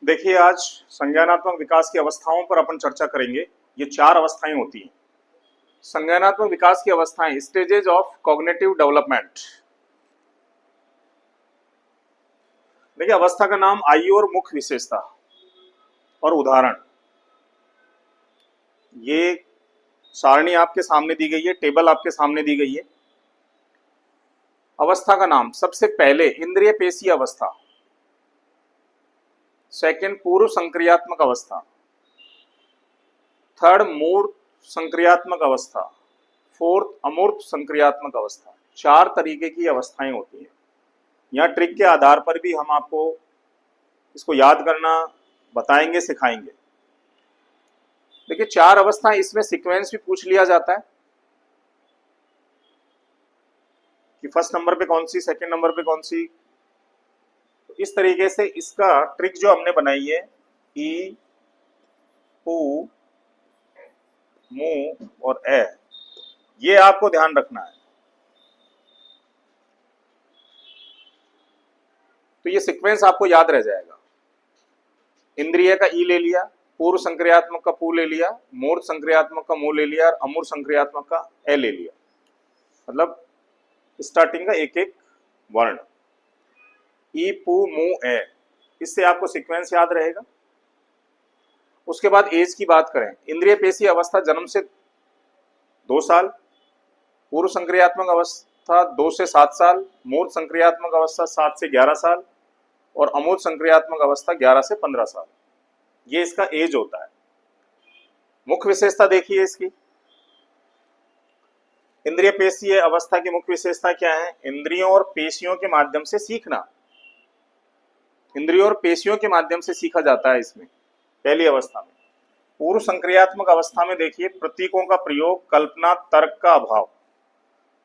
देखिए, आज संज्ञानात्मक विकास की अवस्थाओं पर अपन चर्चा करेंगे। ये 4 अवस्थाएं होती हैं। संज्ञानात्मक विकास की अवस्थाएं, स्टेजेज ऑफ कॉग्निटिव डेवलपमेंट। देखिए, अवस्था का नाम आयु और मुख्य विशेषता और उदाहरण। ये सारणी आपके सामने दी गई है, टेबल आपके सामने दी गई है। अवस्था का नाम, सबसे पहले इंद्रिय पेशीय अवस्था, सेकंड पूर्व संक्रियात्मक अवस्था, थर्ड मूर्त संक्रियात्मक अवस्था, फोर्थ अमूर्त संक्रियात्मक अवस्था। 4 तरीके की अवस्थाएं होती हैं। यहाँ ट्रिक के आधार पर भी हम आपको इसको याद करना बताएंगे, सिखाएंगे। देखिए, 4 अवस्थाएं, इसमें सीक्वेंस भी पूछ लिया जाता है कि फर्स्ट नंबर पे कौन सी, सेकंड नंबर पे कौन सी। तो इस तरीके से इसका ट्रिक जो हमने बनाई है, ई, पू, मू और ए, ये आपको ध्यान रखना है। तो ये सीक्वेंस आपको याद रह जाएगा। इंद्रिय का ई ले लिया, पूर्व संक्रियात्मक का पू ले लिया, मूर्त संक्रियात्मक का मू ले लिया और अमूर्त संक्रियात्मक का ए ले लिया। मतलब स्टार्टिंग का एक एक वर्ण, ई, पू, मू, ए, इससे आपको सीक्वेंस याद रहेगा। उसके बाद एज की बात करें, इंद्रिय पेशी अवस्था जन्म से 2 साल, पूर्व संक्रियात्मक अवस्था 2 से 7 साल, मूर्त संक्रियात्मक अवस्था 7 से 11 साल और अमूर्त संक्रियात्मक अवस्था 11 से 15 साल। ये इसका एज होता है। मुख्य विशेषता देखिए इसकी, इंद्रिय पेशीय अवस्था की मुख्य विशेषता क्या है? इंद्रियों और पेशियों के माध्यम से सीखना। इंद्रियों और पेशियों के माध्यम से सीखा जाता है इसमें पहली अवस्था में। पूर्व संक्रियात्मक अवस्था में देखिए, प्रतीकों का प्रयोग, कल्पना, तर्क का अभाव।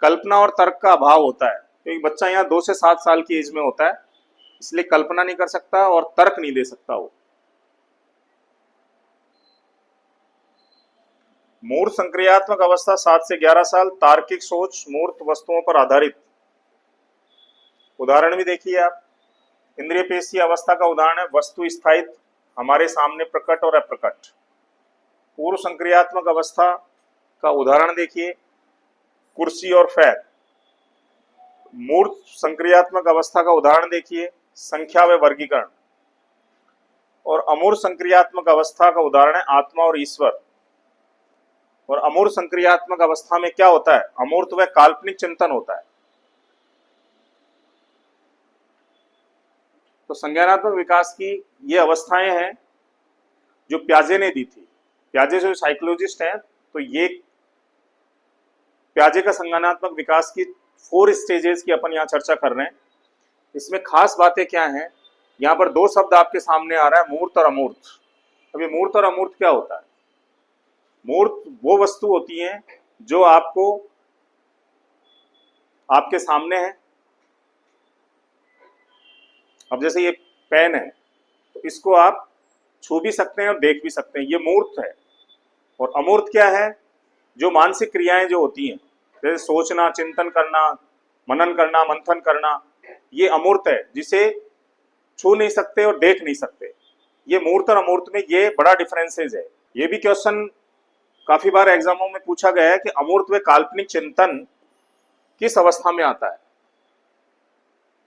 कल्पना और तर्क का अभाव होता है क्योंकि बच्चा यहाँ 2 से 7 साल की एज में होता है, इसलिए कल्पना नहीं कर सकता और तर्क नहीं दे सकता वो। मूर्त संक्रियात्मक अवस्था 7 से 11 साल, तार्किक सोच, मूर्त वस्तुओं पर आधारित। उदाहरण भी देखिए आप, इंद्रिय पेशीय अवस्था का उदाहरण है वस्तु स्थायित्व, हमारे सामने प्रकट और अप्रकट। पूर्व संक्रियात्मक अवस्था का उदाहरण देखिए, कुर्सी और फैन। मूर्त संक्रियात्मक अवस्था का उदाहरण देखिए, संख्या व वर्गीकरण। और अमूर्त संक्रियात्मक अवस्था का उदाहरण है आत्मा और ईश्वर। और अमूर्त संक्रियात्मक अवस्था में क्या होता है? अमूर्त व काल्पनिक चिंतन होता है। तो संज्ञानात्मक विकास की ये अवस्थाएं हैं जो प्याजे ने दी थी। प्याजे जो साइकोलॉजिस्ट हैं, तो ये प्याजे का संज्ञानात्मक विकास की 4 स्टेजेस की अपन यहाँ चर्चा कर रहे हैं। इसमें खास बातें क्या हैं? यहाँ पर 2 शब्द आपके सामने आ रहा है, मूर्त और अमूर्त। अब ये मूर्त और अमूर्त क्या होता है? मूर्त वो वस्तु होती है जो आपको आपके सामने है। अब जैसे ये पेन है, तो इसको आप छू भी सकते हैं और देख भी सकते हैं, ये मूर्त है। और अमूर्त क्या है? जो मानसिक क्रियाएं जो होती हैं, जैसे सोचना, चिंतन करना, मनन करना, मंथन करना, ये अमूर्त है, जिसे छू नहीं सकते और देख नहीं सकते। ये मूर्त और अमूर्त में ये बड़ा डिफरेंसेस है। ये भी क्वेश्चन काफी बार एग्जामों में पूछा गया है कि अमूर्त व काल्पनिक चिंतन किस अवस्था में आता है?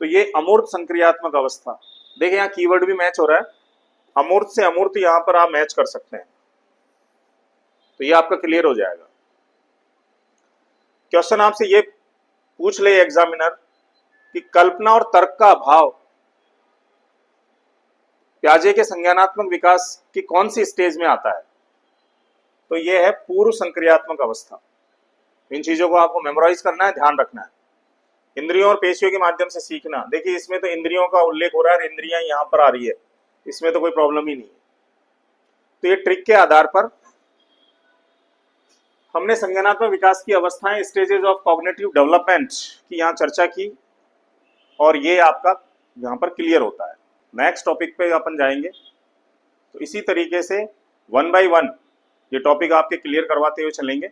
तो ये अमूर्त संक्रियात्मक अवस्था। देखिए, यहाँ कीवर्ड भी मैच हो रहा है, अमूर्त से अमूर्त, यहाँ पर आप मैच कर सकते हैं, तो ये आपका क्लियर हो जाएगा। क्वेश्चन आपसे ये पूछ ले एग्जामिनर कि कल्पना और तर्क का अभाव प्याजे के संज्ञानात्मक विकास की कौन सी स्टेज में आता है? तो ये है पूर्व संक्रियात्मक अवस्था। इन चीजों को आपको मेमोराइज करना है, ध्यान रखना है। इंद्रियों और पेशियों के माध्यम से सीखना। देखिए, इसमें तो इंद्रियों का उल्लेख हो रहा है, इंद्रियां यहां पर आ रही है, इसमें तो कोई प्रॉब्लम ही नहीं है। तो ये ट्रिक के आधार पर हमने संज्ञानात्मक विकास की अवस्थाएं, स्टेजेस ऑफ कॉग्निटिव डेवलपमेंट की यहाँ चर्चा की, और ये आपका यहाँ पर क्लियर होता है। नेक्स्ट टॉपिक पे अपन जाएंगे, तो इसी तरीके से 1 by 1 ये टॉपिक आपके क्लियर करवाते हुए चलेंगे।